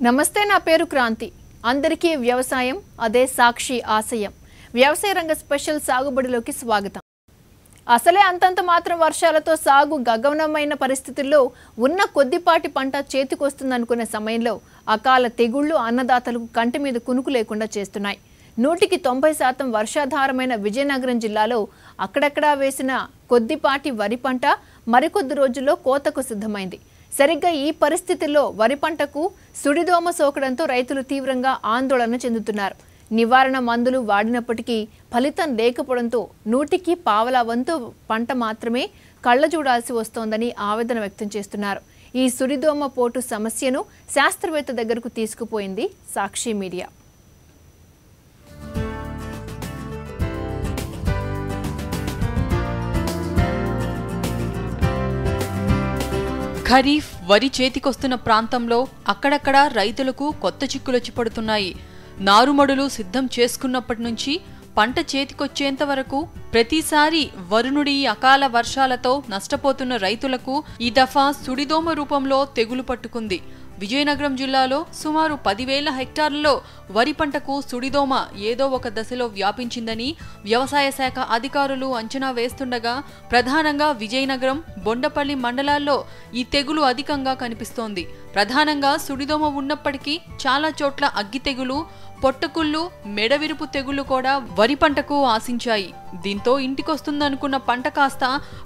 నమస్తే, నా పేరు క్రాంతి. అందరికీ వ్యవసాయం అదే సాక్షి ఆశయం. వ్యవసాయ రంగ స్పెషల్ సాగుబడిలోకి స్వాగతం. అసలే అంతంత మాత్రం వర్షాలతో సాగు గగనమైన పరిస్థితుల్లో ఉన్న కొద్దిపాటి పంట చేతికొస్తుందనుకునే సమయంలో అకాల తెగుళ్లు అన్నదాతలకు కంటి మీద కునుకు లేకుండా చేస్తున్నాయి. 100% వర్షాధారమైన విజయనగరం జిల్లాలో అక్కడక్కడా వేసిన కొద్దిపాటి వరి పంట మరికొద్ది రోజుల్లో కోతకు సిద్ధమైంది. సరిగ్గా ఈ పరిస్థితుల్లో వరి పంటకు సుడిదోమ సోకడంతో రైతులు తీవ్రంగా ఆందోళన చెందుతున్నారు. నివారణ మందులు వాడినప్పటికీ ఫలితం లేకపోవడంతో 100కి పావలా వంతు పంట మాత్రమే కళ్ళ చూడాల్సి వస్తోందని ఆవేదన వ్యక్తం చేస్తున్నారు. ఈ సుడిదోమ పోటు సమస్యను శాస్త్రవేత్త దగ్గరకు తీసుకుపోయింది సాక్షి మీడియా. ఖరీఫ్ వరి చేతికొస్తున్న ప్రాంతంలో అక్కడక్కడా రైతులకు కొత్త చిక్కులొచ్చి పడుతున్నాయి. నారుమడులు సిద్ధం చేసుకున్నప్పటి నుంచి పంట చేతికొచ్చేంత వరకు ప్రతిసారి వరుణుడి అకాల వర్షాలతో నష్టపోతున్న రైతులకు ఈ దఫా సుడిదోమ రూపంలో తెగులు పట్టుకుంది. విజయనగరం జిల్లాలో సుమారు 10,000 హెక్టార్లలో వరి పంటకు సుడిదోమ ఏదో ఒక దశలో వ్యాపించిందని వ్యవసాయ శాఖ అధికారులు అంచనా వేస్తుండగా ప్రధానంగా విజయనగరం, బొండపల్లి మండలాల్లో ఈ తెగులు అధికంగా కనిపిస్తోంది. ప్రధానంగా సుడిదోమ ఉన్నప్పటికీ చాలా చోట్ల అగ్గి తెగులు, పొట్టకుళ్ళు, మెడవిరుపు తెగుళ్లు కూడా వరి పంటకు ఆశించాయి. దీంతో ఇంటికొస్తుందనుకున్న పంట కాస్త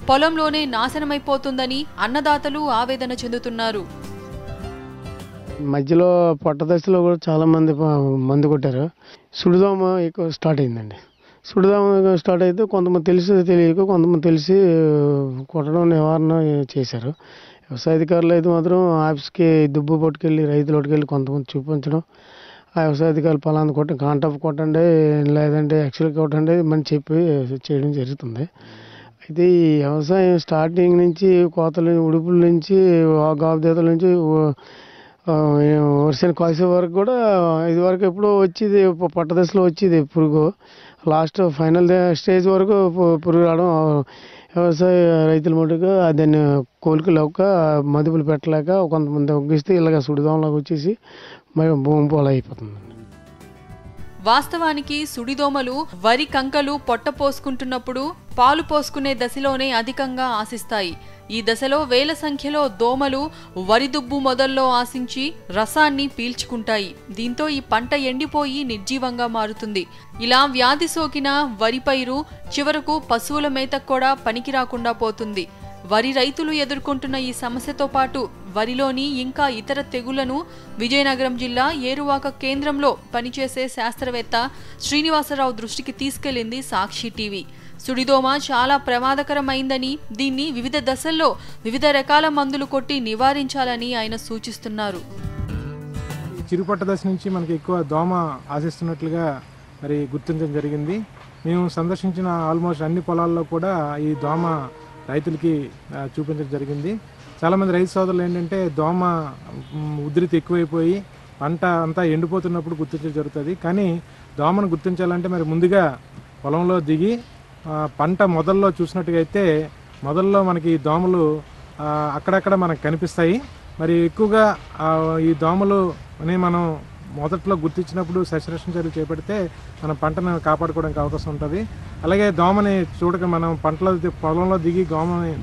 పొలంలోనే నాశనమైపోతుందని అన్నదాతలు ఆవేదన చెందుతున్నారు. మధ్యలో పొట్ట దశలో కూడా చాలామంది మందు కొట్టారు. సుడిదోమ ఎక్కువ స్టార్ట్ అయిందండి. సుడిదోమ స్టార్ట్ అయితే కొంతమంది తెలిసి తెలియక కొంతమంది తెలిసి కొట్టడం నివారణ చేశారు. వ్యవసాయ అధికారులు అయితే మాత్రం ఆఫీస్కి దుబ్బు పట్టుకెళ్ళి రైతులు పట్టుకెళ్ళి కొంతమంది చూపించడం, ఆ వ్యవసాయ అధికారులు పలానా కొట్టండి, కాంటాప్ కొట్టండి, లేదంటే ఎక్సెల్ కొట్టండి అని చెప్పి చేయడం జరుగుతుంది. అయితే ఈ వ్యవసాయం స్టార్టింగ్ నుంచి కోతల ఉడుపుల నుంచి గాబుదేతల నుంచి వర్షాన్ని కాసే వరకు కూడా ఇది వరకు ఎప్పుడో వచ్చేది, పట్ట దశలో వచ్చేది పురుగు. లాస్ట్ ఫైనల్ స్టేజ్ వరకు పురుగు రావడం వ్యవసాయ రైతుల మటుకు దాన్ని కోలుకోలేక మదుపులు పెట్టలేక కొంతమంది ఒగ్గిస్తే ఇలాగ సుడిదోమలాగా వచ్చేసి మరి భూమి పోల అయిపోతుంది. వాస్తవానికి సుడిదోమలు వరి కంకలు పొట్ట పోసుకుంటున్నప్పుడు పాలు పోసుకునే దశలోనే అధికంగా ఆశిస్తాయి. ఈ దశలో వేల సంఖ్యలో దోమలు వరి దుబ్బు మొదల్లో ఆశించి రసాన్ని పీల్చుకుంటాయి. దీంతో ఈ పంట ఎండిపోయి నిర్జీవంగా మారుతుంది. ఇలా వ్యాధి సోకిన వరి పైరు చివరకు పశువుల మేతకు కూడా పనికి రాకుండా పోతుంది. వరి రైతులు ఎదుర్కొంటున్న ఈ సమస్యతో పాటు వరిలోని ఇంకా ఇతర తెగుళ్లను విజయనగరం జిల్లా ఏరువాక కేంద్రంలో పనిచేసే శాస్త్రవేత్త శ్రీనివాసరావు దృష్టికి తీసుకెళ్లింది సాక్షి టీవీ. సుడిదోమ చాలా ప్రమాదకరమైందని, దీన్ని వివిధ దశల్లో వివిధ రకాల మందులు కొట్టి నివారించాలని ఆయన సూచిస్తున్నారు. చిరుపట్ట దశ నుంచి మనకి ఎక్కువ దోమ ఆశిస్తున్నట్లుగా మరి గుర్తించడం జరిగింది. మేము సందర్శించిన ఆల్మోస్ట్ అన్ని పొలాల్లో కూడా ఈ దోమ రైతులకి చూపించడం జరిగింది. చాలామంది రైతు సోదరులు ఏంటంటే దోమ ఉధృతి ఎక్కువైపోయి పంట అంతా ఎండిపోతున్నప్పుడు గుర్తించడం జరుగుతుంది. కానీ దోమను గుర్తించాలంటే మరి ముందుగా పొలంలో దిగి పంట మొదల్లో చూసినట్టుగా అయితే మొదల్లో మనకి దోమలు అక్కడక్కడ మనకు కనిపిస్తాయి. మరి ఎక్కువగా ఈ దోమలు అని మనం మొదట్లో గుర్తించినప్పుడు సస్యరక్షణ చర్యలు చేపడితే మన పంటను కాపాడుకోవడానికి అవకాశం ఉంటుంది. అలాగే దోమని చూడక మనం పొలంలో దిగి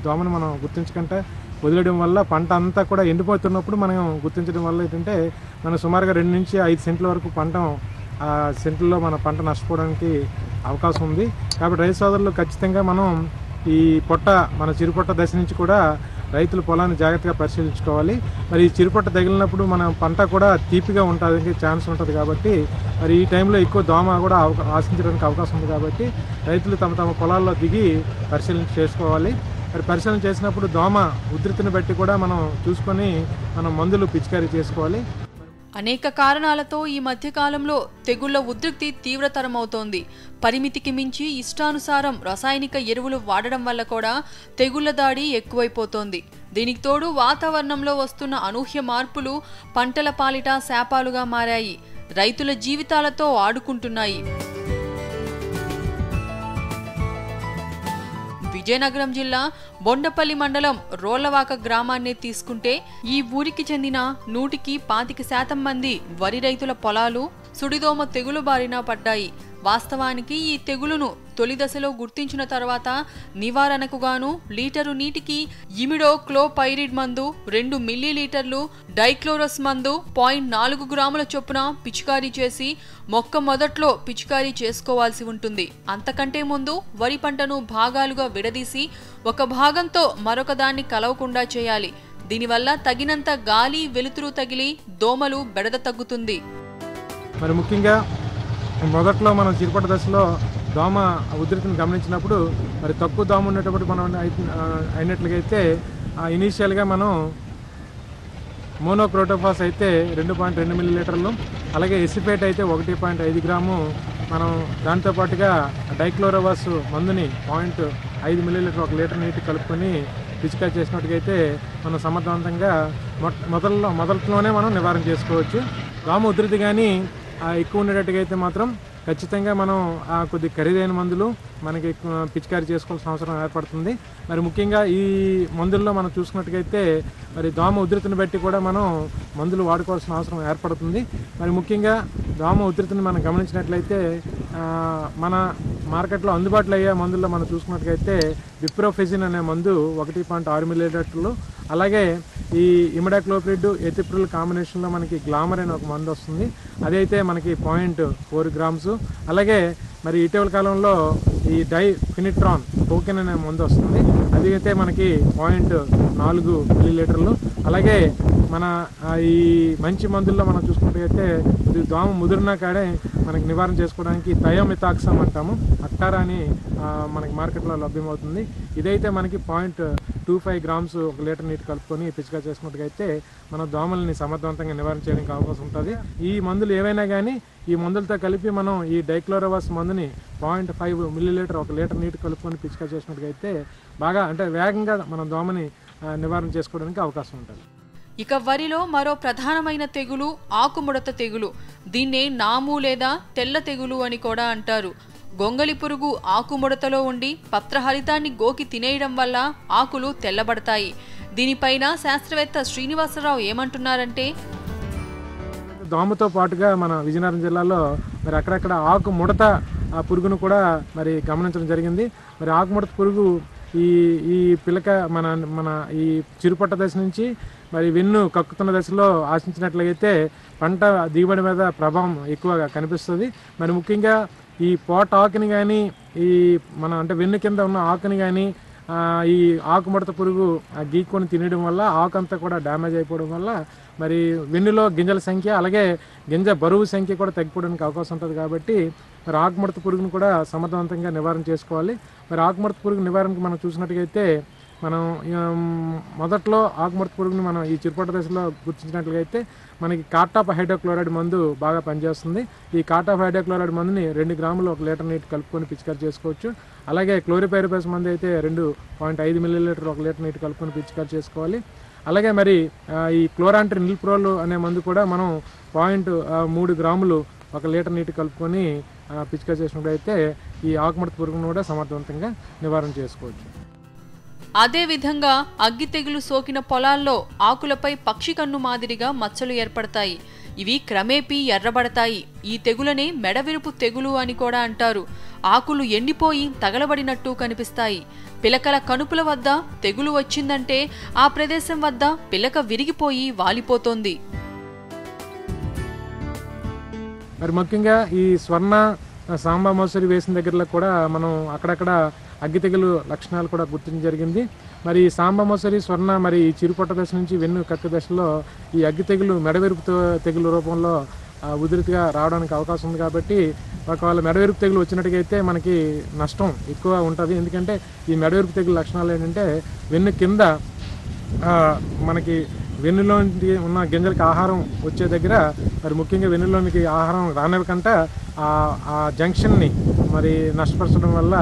దోమని మనం గుర్తించకుండా వదిలేయడం వల్ల పంట అంతా కూడా ఎండిపోతున్నప్పుడు మనం గుర్తించడం వల్ల ఏంటంటే మనం సుమారుగా 2 నుంచి 5 సెంట్ల వరకు సెంట్లలో మన పంట నష్టపోవడానికి అవకాశం ఉంది. కాబట్టి రైతు సోదరులు ఖచ్చితంగా మనం ఈ మన చిరుపొట్ట దశ నుంచి కూడా రైతులు పొలాన్ని జాగ్రత్తగా పరిశీలించుకోవాలి. మరి ఈ చిరుపొట్ట తగిలినప్పుడు మన పంట కూడా తీపిగా ఉంటుంది, ఛాన్స్ ఉంటుంది. కాబట్టి మరి ఈ టైంలో ఎక్కువ దోమ కూడా ఆశించడానికి అవకాశం ఉంది. కాబట్టి రైతులు తమ పొలాల్లో దిగి పరిశీలన చేసుకోవాలి. మరి పరిశీలన చేసినప్పుడు దోమ ఉధృతిని బట్టి కూడా మనం చూసుకొని మనం మందులు పిచికారీ చేసుకోవాలి. అనేక కారణాలతో ఈ మధ్యకాలంలో తెగుళ్ల ఉధృతి తీవ్రతరమవుతోంది. పరిమితికి మించి ఇష్టానుసారం రసాయనిక ఎరువులు వాడడం వల్ల కూడా తెగుళ్ల దాడి ఎక్కువైపోతోంది. దీనికి తోడు వాతావరణంలో వస్తున్న అనూహ్య మార్పులు పంటల పాలిట శాపాలుగా మారాయి. రైతుల జీవితాలతో ఆడుకుంటున్నాయి. విజయనగరం జిల్లా బొండపల్లి మండలం రోళ్లవాక గ్రామాన్ని తీసుకుంటే ఈ ఊరికి చెందిన 100% మంది వరి రైతుల పొలాలు సుడిదోమ తెగులు బారిన పడ్డాయి. వాస్తవానికి ఈ తెగులును తొలి దశలో గుర్తించిన తర్వాత నివారణకు గాను లీటరు నీటికి ఇమిడోక్లోపైరిడ్ మందు, 2 మిల్లీలీటర్లు డైక్లోరస్ మందు 0.4 గ్రాముల చొప్పున పిచికారీ చేసి మొక్క మొదట్లో పిచికారీ చేసుకోవాల్సి ఉంటుంది. అంతకంటే ముందు వరి పంటను భాగాలుగా విడదీసి ఒక భాగంతో మరొక దాన్ని కలవకుండా చేయాలి. దీనివల్ల తగినంత గాలి వెలుతురు తగిలి దోమలు బెడద తగ్గుతుంది. మరి ముఖ్యంగా మొదట్లో మనం చిరుపట్ట దశలో దోమ ఉధృతిని గమనించినప్పుడు మరి తక్కువ దోమ ఉన్నటువంటి మనం అయినట్లుగైతే ఇనీషియల్గా మనం మోనోక్రోటోఫాస్ అయితే 2.2 మిల్లీలీటర్లు, అలాగే ఎసిపేట్ అయితే 1.5 గ్రాము మనం దాంతోపాటుగా డైక్లోరోవాస్ మందుని 0.5 మిల్లీలీటర్ 1 లీటర్ నీటి కలుపుకొని పిచికారీ చేసినట్టుగైతే మనం సమర్థవంతంగా మొదట్లోనే మనం నివారణ చేసుకోవచ్చు. దోమ ఉధృతి కానీ ఎక్కువ ఉండేటట్టుగా అయితే మాత్రం ఖచ్చితంగా మనం కొద్ది ఖరీదైన మందులు మనకి పిచికారీ చేసుకోవాల్సిన అవసరం ఏర్పడుతుంది. మరి ముఖ్యంగా ఈ మందుల్లో మనం చూసుకున్నట్టుగైతే మరి దోమ ఉధృతిని బట్టి కూడా మనం మందులు వాడుకోవాల్సిన అవసరం ఏర్పడుతుంది. మరి ముఖ్యంగా దోమ ఉధృతిని మనం గమనించినట్లయితే మన మార్కెట్లో అందుబాటులో అయ్యే మందుల్లో మనం చూసుకున్నట్టుగైతే విప్రోఫెజిన్ అనే మందు 1.6 మిల్లీలీటర్లు, అలాగే ఈ ఇమిడాక్లోప్రిడ్ ఎథిప్రిల్ కాంబినేషన్లో మనకి గ్లామర్ అనే ఒక మందు వస్తుంది, అదైతే మనకి 0.4 గ్రామ్స్. అలాగే మరి ఇటీవల కాలంలో ఈ డైఫినిట్రాన్ టోకెన్ అనే మందు వస్తుంది, అది అయితే మనకి 0.4 మిల్లీలీటర్లు. అలాగే మన ఈ మంచి మందుల్లో మనం చూసుకున్నట్టయితే దోమ ముదిరినా కాడే మనకి నివారణ చేసుకోవడానికి థయోమిథాక్సమ్ అంటాము, అక్టారా అని మనకి మార్కెట్లో లభ్యమవుతుంది. ఇదైతే మనకి 0.25 గ్రామ్స్ 1 లీటర్ నీటి కలుపుకొని పిచికారీ చేసుకున్నట్టుగైతే మనం దోమల్ని సమర్థవంతంగా నివారణ చేయడానికి అవకాశం ఉంటుంది. ఈ మందులు ఏవైనా కానీ ఈ మందులతో కలిపి మనం ఈ డైక్లోరోవాస్ మందుని 0.5 మిల్లీలీటర్ 1 లీటర్ నీటి కలుపుకొని పిచికారీ చేసినట్టుగైతే బాగా అంటే వేగంగా మనం దోమని నివారణ చేసుకోవడానికి అవకాశం ఉంటుంది. ఇక వరిలో మరో ప్రధానమైన తెగులు ఆకుముడత తెగులు. దీన్నే నాము లేదా తెల్ల తెగులు అని కూడా అంటారు. గొంగలి పురుగు ఆకుముడతలో ఉండి పత్రహరితాన్ని గోకి తినేయడం వల్ల ఆకులు తెల్లబడతాయి. దీనిపైన శాస్త్రవేత్త శ్రీనివాసరావు ఏమంటున్నారంటే, దోమతో పాటుగా మన విజయనగరం జిల్లాలో మరి అక్కడక్కడ ఆకు ముడత పురుగును కూడా మరి గమనించడం జరిగింది. మరి ఆకుముడత పురుగు ఈ పిలక మన ఈ చిరుపట్ట దశ నుంచి మరి వెన్ను కక్కుతున్న దశలో ఆశించినట్లయితే పంట దిగుబడి మీద ప్రభావం ఎక్కువగా కనిపిస్తుంది. మరి ముఖ్యంగా ఈ పోట ఆకుని కానీ ఈ మన అంటే వెన్ను కింద ఉన్న ఆకుని కానీ ఈ ఆకుముడత పురుగు గీక్కొని తినడం వల్ల ఆకు అంతా కూడా డ్యామేజ్ అయిపోవడం వల్ల మరి వెన్నులో గింజల సంఖ్య అలాగే గింజ బరువు సంఖ్య కూడా తగ్గిపోవడానికి అవకాశం ఉంటుంది. కాబట్టి మరి ఆకుముడత పురుగును కూడా సమర్థవంతంగా నివారణ చేసుకోవాలి. మరి ఆకుముడత పురుగు నివారణకు మనం చూసినట్టుగైతే మనం మొదట్లో ఆకుముడత పురుగుని మనం ఈ చిరుపట్ట దశలో గుర్తించినట్లయితే మనకి కార్టాప్ హైడ్రోక్లోరైడ్ మందు బాగా పనిచేస్తుంది. ఈ కార్టాప్ హైడ్రోక్లోరైడ్ మందుని 2 గ్రాములు 1 లీటర్ నీటి కలుపుకొని పిచికారీ చేసుకోవచ్చు. అలాగే క్లోరిపైరిపస్ మందు అయితే 2.5 మిల్లీలీటర్ 1 లీటర్ నీటి కలుపుకొని పిచికారీ చేసుకోవాలి. అలాగే మరి ఈ క్లోరాంట్రిన్ నిల్ప్రోల్ అనే మందు కూడా మనం 0.3 గ్రాములు 1 లీటర్ నీటి కలుపుకొని పిచికారీ చేసినట్లయితే ఈ ఆకుముడత పురుగును కూడా సమర్థవంతంగా నివారణ చేసుకోవచ్చు. అదేవిధంగా అగ్గి తెగులు సోకిన పొలాల్లో ఆకులపై పక్షి కన్ను మాదిరిగా మచ్చలు ఏర్పడతాయి. ఇవి క్రమేపీ ఎర్రబడతాయి. ఈ తెగులనే మెడవిరుపు తెగులు అని కూడా అంటారు. ఆకులు ఎండిపోయి తగలబడినట్టు కనిపిస్తాయి. పిలకల కనుపుల వద్ద తెగులు వచ్చిందంటే ఆ ప్రదేశం వద్ద పిలక విరిగిపోయి వాలిపోతోంది. మరి ముఖ్యంగా ఈ స్వర్ణ సాంబా మసూరి వేసిన దగ్గరలో కూడా మనం అక్కడక్కడ అగ్గి తెగులు లక్షణాలు కూడా గుర్తించడం జరిగింది. మరి సాంబా మసూరి స్వర్ణ మరి ఈ చిరుపట్ట దశ నుంచి వెన్ను కక్క దశలో ఈ అగ్గి తెగులు మెడవెరుపు తెగులు రూపంలో ఉధృతిగా రావడానికి అవకాశం ఉంది. కాబట్టి ఒకవేళ మెడవెరుపు తెగులు వచ్చినట్టుగైతే మనకి నష్టం ఎక్కువ ఉంటుంది. ఎందుకంటే ఈ మెడవెరుపు తెగులు లక్షణాలు ఏంటంటే వెన్ను కింద మనకి వెన్నులోనికి ఉన్న గింజలకి ఆహారం వచ్చే దగ్గర మరి ముఖ్యంగా వెన్నులోనికి ఆహారం రానివ్వకుండా ఆ జంక్షన్ని మరి నష్టపరచడం వల్ల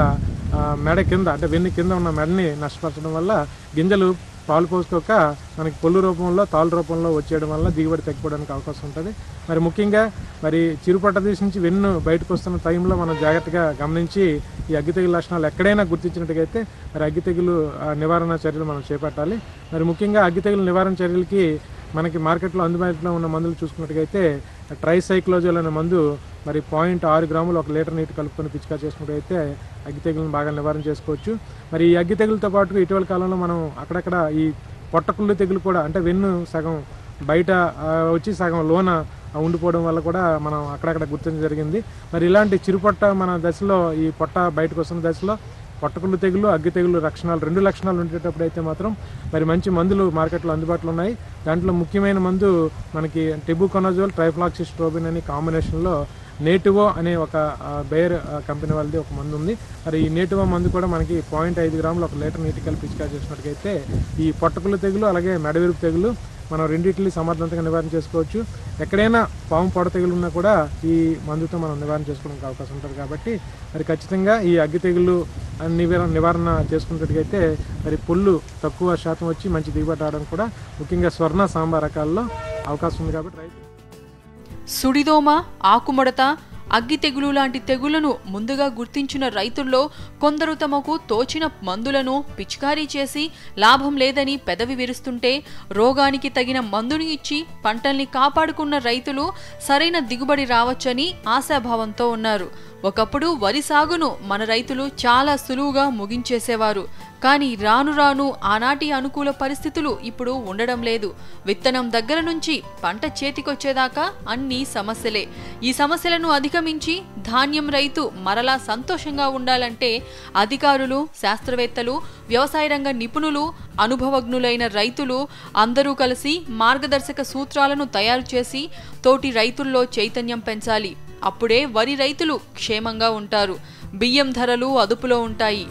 మెడ కింద అంటే వెన్ను కింద ఉన్న మెడని నష్టపరచడం వల్ల గింజలు పాలు పోసుకోక మనకి పొల్లు రూపంలో తాళ్ళు రూపంలో వచ్చేయడం వల్ల దిగుబడి తగ్గిపోవడానికి అవకాశం ఉంటుంది. మరి ముఖ్యంగా మరి చిరుపట్ట తీసి నుంచి వెన్ను బయటకు వస్తున్న టైంలో మనం జాగ్రత్తగా గమనించి ఈ అగ్గి తెగులు లక్షణాలు ఎక్కడైనా గుర్తించినట్టుగైతే మరి అగ్గి తెగులు నివారణ చర్యలు మనం చేపట్టాలి. మరి ముఖ్యంగా అగ్గి తెగులు నివారణ చర్యలకి మనకి మార్కెట్లో అందుబాటులో ఉన్న మందులు చూసుకున్నట్టుగైతే ట్రైసైక్లోజోల్ అనే మందు మరి 0.6 గ్రాములు 1 లీటర్ నీటి కలుపుకొని పిచికారి చేసుకున్నట్టయితే అగ్గి తెగులను బాగా నివారణ చేసుకోవచ్చు. మరి ఈ అగ్గి తెగులతో పాటు ఇటీవల కాలంలో మనం అక్కడక్కడ ఈ పొట్టకుళ్ళు తెగులు కూడా అంటే వెన్ను సగం బయట వచ్చి సగం లోన ఉండిపోవడం వల్ల కూడా మనం అక్కడక్కడ గుర్తించడం జరిగింది. మరి ఇలాంటి చిరుపట్ట మన దశలో ఈ పొట్ట బయటకు వస్తున్న దశలో పొట్టకుళ్ళు తెగులు అగ్గి తెగులు రెండు లక్షణాలు ఉండేటప్పుడు అయితే మాత్రం మరి మంచి మందులు మార్కెట్లో అందుబాటులో ఉన్నాయి. దాంట్లో ముఖ్యమైన మందు మనకి టెబుకొనజోల్ ట్రైఫ్లాక్సిస్ట్రోబిన్ అనే కాంబినేషన్లో నేటివో అనే ఒక బేర్ కంపెనీ వాళ్ళది ఒక మందు ఉంది. మరి ఈ నేటివో మందు కూడా మనకి 0.5 గ్రాములు 1 లీటర్ నీటి కలిపి పిచికారి చేసినట్టుగైతే ఈ పొట్టకుళ్ళు తెగులు అలాగే మెడవిరుపు తెగులు మనం రెండింటిని సమర్థవంతంగా నివారణ చేసుకోవచ్చు. ఎక్కడైనా పాము పొడ తెగులు ఉన్నా కూడా ఈ మందుతో మనం నివారణ చేసుకోవడానికి అవకాశం ఉంటుంది. కాబట్టి మరి ఖచ్చితంగా ఈ అగ్గి తెగులు నివారణ చేసుకున్నట్టుగైతే మరి పుల్లు తక్కువ శాతం వచ్చి మంచి దిగుబడి రావడానికి కూడా ముఖ్యంగా స్వర్ణ సాంబార్ రకాల్లో అవకాశం ఉంది. కాబట్టి రైతు సుడిదోమ, ఆకుముడత, అగ్గి తెగులు లాంటి తెగుళ్లను ముందుగా గుర్తించిన రైతుల్లో కొందరు తమకు తోచిన మందులను పిచికారీ చేసి లాభం లేదని పెదవి విరుస్తుంటే రోగానికి తగిన మందుని ఇచ్చి పంటల్ని కాపాడుకున్న రైతులు సరైన దిగుబడి రావచ్చని ఆశాభావంతో ఉన్నారు. ఒకప్పుడు వరి సాగును మన రైతులు చాలా సులువుగా ముగించేసేవారు. కానీ రాను రాను ఆనాటి అనుకూల పరిస్థితులు ఇప్పుడు ఉండడం లేదు. విత్తనం దగ్గర నుంచి పంట చేతికొచ్చేదాకా అన్ని సమస్యలే. ఈ సమస్యలను అధిగమించి ధాన్యం రైతు మరలా సంతోషంగా ఉండాలంటే అధికారులు, శాస్త్రవేత్తలు, వ్యవసాయ రంగ నిపుణులు, అనుభవజ్ఞులైన రైతులు అందరూ కలిసి మార్గదర్శక సూత్రాలను తయారు చేసి తోటి రైతుల్లో చైతన్యం పెంచాలి. అప్పుడే వరి రైతులు క్షేమంగా ఉంటారు. బియ్యం ధరలు అదుపులో ఉంటాయి.